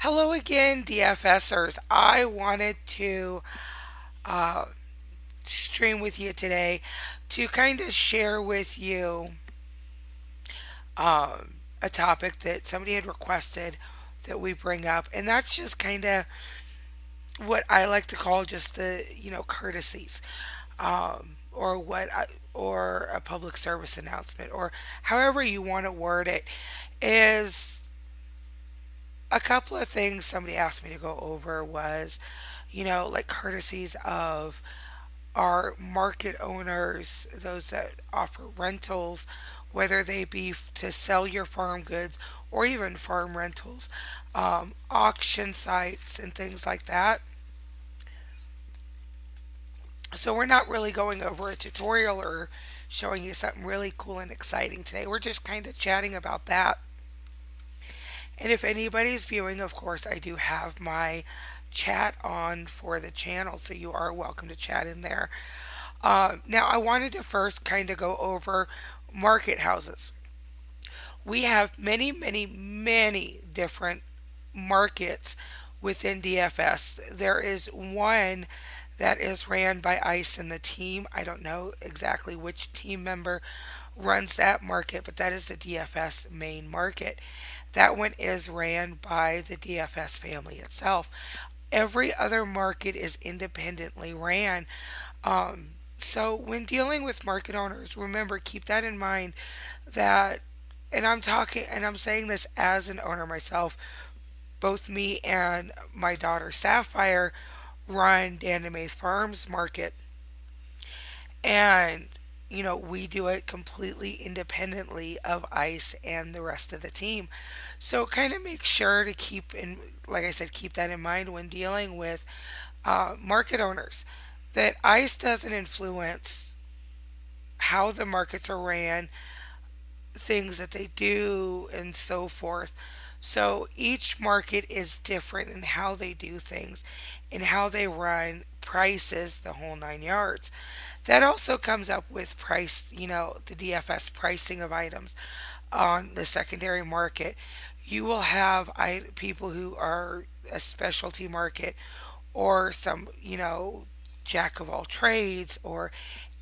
Hello again, DFSers. I wanted to uh, stream with you today to kind of share with you a topic that somebody had requested that we bring up, and that's just kind of what I like to call just the courtesies, or or a public service announcement, or however you want to word it, is a couple of things somebody asked me to go over was, like courtesies of our market owners, those that offer rentals, whether they be to sell your farm goods or even farm rentals, auction sites, and things like that. So, we're not really going over a tutorial or showing you something really cool and exciting today. We're just kind of chatting about that. And if anybody's viewing, of course, I do have my chat on for the channel, so you are welcome to chat in there. Now, I wanted to first kind of go over market houses. We have many, many, many different markets within DFS. There is one that is ran by ICE and the team. I don't know exactly which team member runs that market, but that is the DFS main market. That one is ran by the DFS family itself. Every other market is independently ran. So when dealing with market owners, remember, keep that in mind that, and I'm saying this as an owner myself, both me and my daughter Sapphire run Dan DeMay Farms Market, and we do it completely independently of ICE and the rest of the team. So kind of make sure to keep in, like I said, keep that in mind when dealing with market owners. That ICE doesn't influence how the markets are ran, things that they do, and so forth. So each market is different in how they do things and how they run prices, the whole 9 yards. That also comes up with price, the DFS pricing of items on the secondary market. You will have people who are a specialty market, or some, jack of all trades, or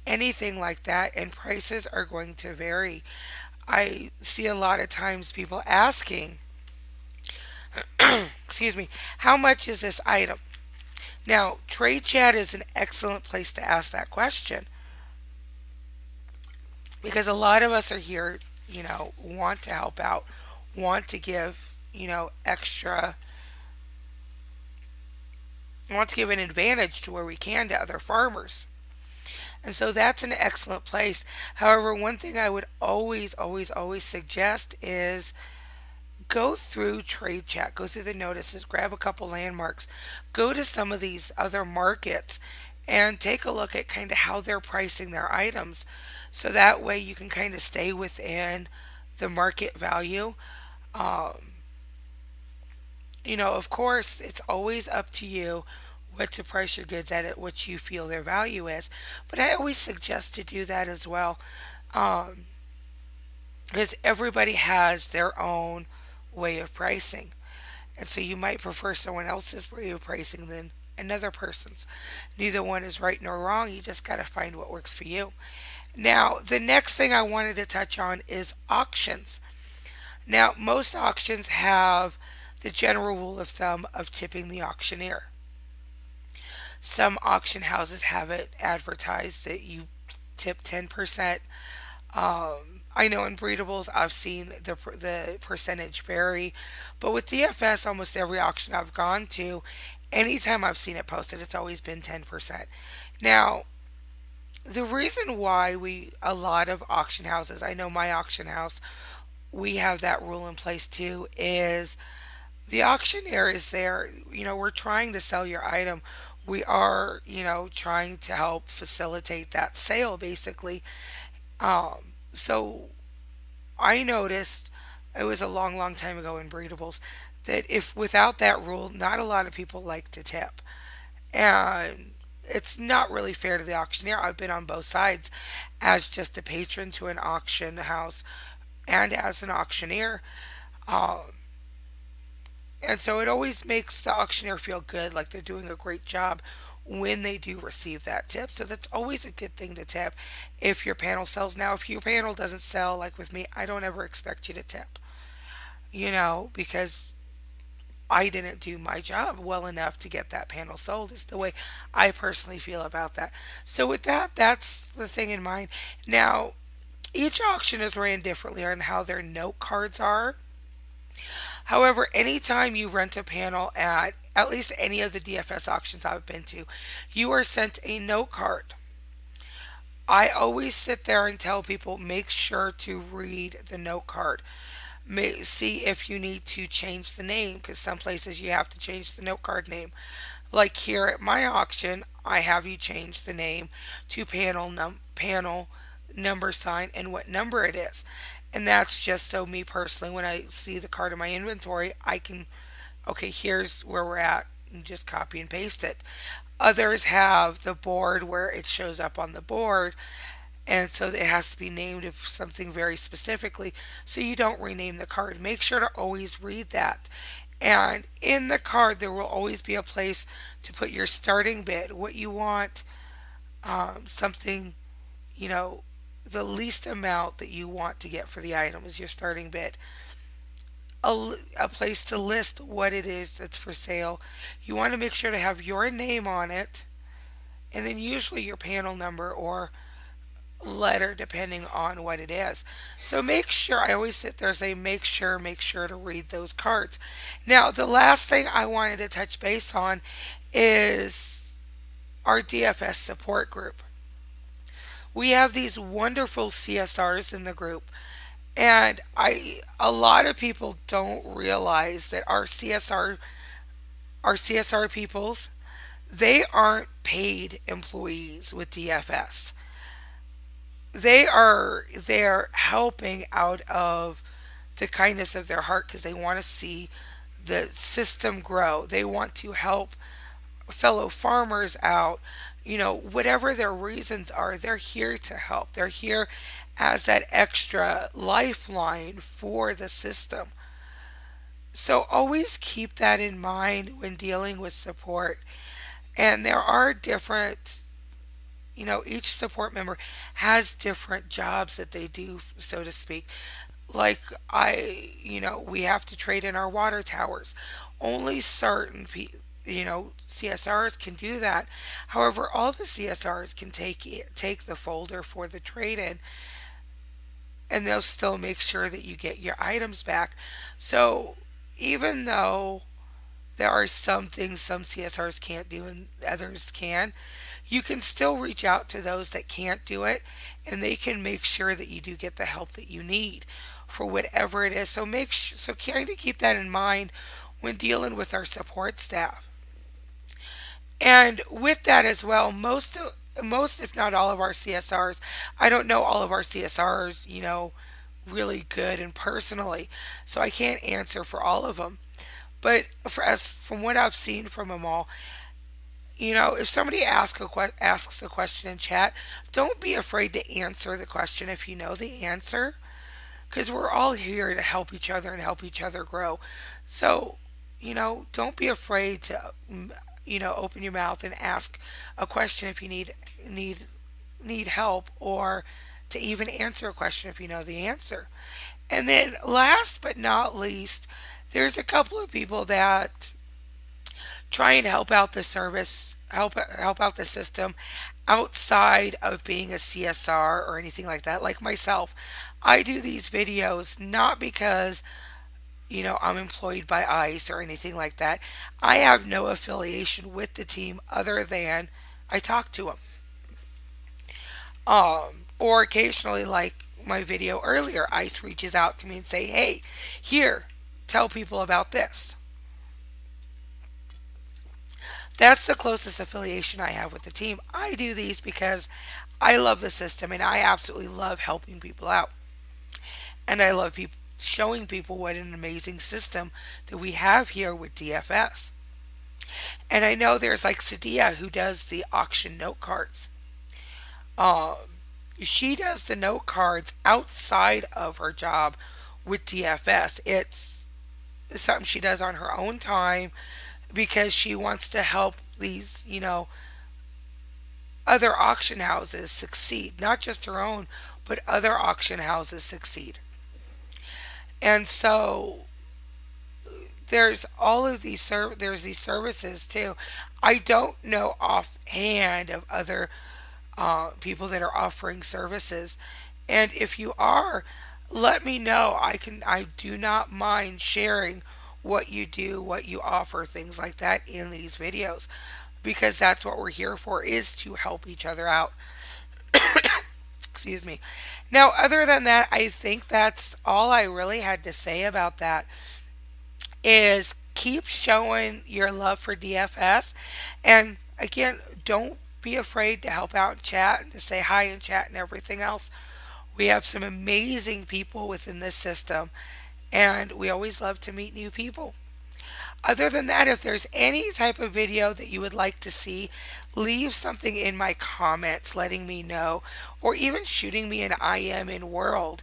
anything like that, and prices are going to vary. I see a lot of times people asking, excuse me, how much is this item? Now, Trade Chat is an excellent place to ask that question because a lot of us are here, want to help out, want to give, extra, want to give an advantage to where we can to other farmers. And so that's an excellent place. However, one thing I would always, always, always suggest is go through Trade Chat, go through the notices, grab a couple landmarks, go to some of these other markets and take a look at kind of how they're pricing their items. So that way you can kind of stay within the market value. Um, of course, it's always up to you what to price your goods at, what you feel their value is. But I always suggest to do that as well, um, because everybody has their own way of pricing. And so you might prefer someone else's way of pricing than another person's. Neither one is right nor wrong. You just got to find what works for you. Now, the next thing I wanted to touch on is auctions. Now, most auctions have the general rule of thumb of tipping the auctioneer. Some auction houses have it advertised that you tip 10%. I know in breedables I've seen the percentage vary, but with DFS, almost every auction I've gone to, anytime I've seen it posted, it's always been 10%. Now, the reason why a lot of auction houses, I know my auction house, we have that rule in place too, is the auctioneer is there. We're trying to sell your item. We are, trying to help facilitate that sale basically. So I noticed, it was a long, long time ago in breedables, that if without that rule, not a lot of people like to tip. And it's not really fair to the auctioneer. I've been on both sides as just a patron to an auction house and as an auctioneer. Um, And so it always makes the auctioneer feel good, like they're doing a great job when they do receive that tip. So that's always a good thing to tip if your panel sells. Now, if your panel doesn't sell, like with me, I don't ever expect you to tip, because I didn't do my job well enough to get that panel sold, is the way I personally feel about that. So with that, that's the thing in mind. Now, each auction is ran differently on how their note cards are. However, anytime you rent a panel at least any of the DFS auctions I've been to, you are sent a note card. I always sit there and tell people make sure to read the note card. See if you need to change the name, because some places you have to change the note card name. Like here at my auction, I have you change the name to panel number sign and what number it is. And that's just so me personally, when I see the card in my inventory, I can, okay, here's where we're at, and just copy and paste it. Others have the board where it shows up on the board, and so it has to be named of something very specifically, so you don't rename the card. Make sure to always read that. And in the card, there will always be a place to put your starting bid, what you want, something, you know, the least amount that you want to get for the item is your starting bid. A place to list what it is that's for sale. You want to make sure to have your name on it, and then usually your panel number or letter depending on what it is. So make sure, I always sit there and say make sure to read those cards. Now the last thing I wanted to touch base on is our DFS support group. We have these wonderful CSRs in the group, and a lot of people don't realize that our CSR peoples, they aren't paid employees with DFS. They're helping out of the kindness of their heart, because they want to see the system grow. They want to help fellow farmers out. Whatever their reasons are, they're here to help. They're here as that extra lifeline for the system. So always keep that in mind when dealing with support. And there are different, each support member has different jobs that they do, so to speak. Like we have to trade in our water towers. Only certain CSRs can do that. However, all the CSRs can take the folder for the trade in, and they'll still make sure that you get your items back. So even though there are some things some CSRs can't do and others can, you can still reach out to those that can't do it, and they can make sure that you do get the help that you need for whatever it is. So kind of keep that in mind when dealing with our support staff. And with that as well, most if not all of our CSRs, I don't know all of our CSRs, really good and personally, so I can't answer for all of them. But from what I've seen from them all, if somebody asks a question in chat, don't be afraid to answer the question if you know the answer, because we're all here to help each other and help each other grow. So, don't be afraid to, open your mouth and ask a question if you need help, or to even answer a question if you know the answer. And then last but not least, there's a couple of people that try and help out the service, help out the system outside of being a CSR or anything like that. Like myself, I do these videos not because I'm employed by ICE or anything like that. I have no affiliation with the team other than I talk to them. Or occasionally, like my video earlier, ICE reaches out to me and say, hey, here, tell people about this. That's the closest affiliation I have with the team. I do these because I love the system, and I absolutely love helping people out. And I love showing people what an amazing system that we have here with DFS. And I know there's like Sadia, who does the auction note cards. She does the note cards outside of her job with DFS. something she does on her own time because she wants to help these, other auction houses succeed, not just her own, but other auction houses succeed. And so there's all of these there's these services too. I don't know offhand of other people that are offering services, and if you are, let me know. I do not mind sharing what you do, what you offer, things like that in these videos, because that's what we're here for, is to help each other out. Excuse me. Now, other than that, I think that's all I really had to say about that. Is keep showing your love for DFS, and again, don't be afraid to help out in chat and to say hi in chat and everything else. We have some amazing people within this system, and we always love to meet new people. Other than that, if there's any type of video that you would like to see, leave something in my comments letting me know, or even shooting me an IM in World,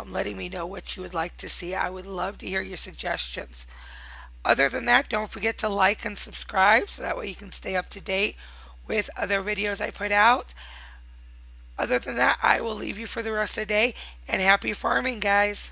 letting me know what you would like to see. I would love to hear your suggestions. Other than that, don't forget to like and subscribe so that way you can stay up to date with other videos I put out. Other than that, I will leave you for the rest of the day, and happy farming, guys.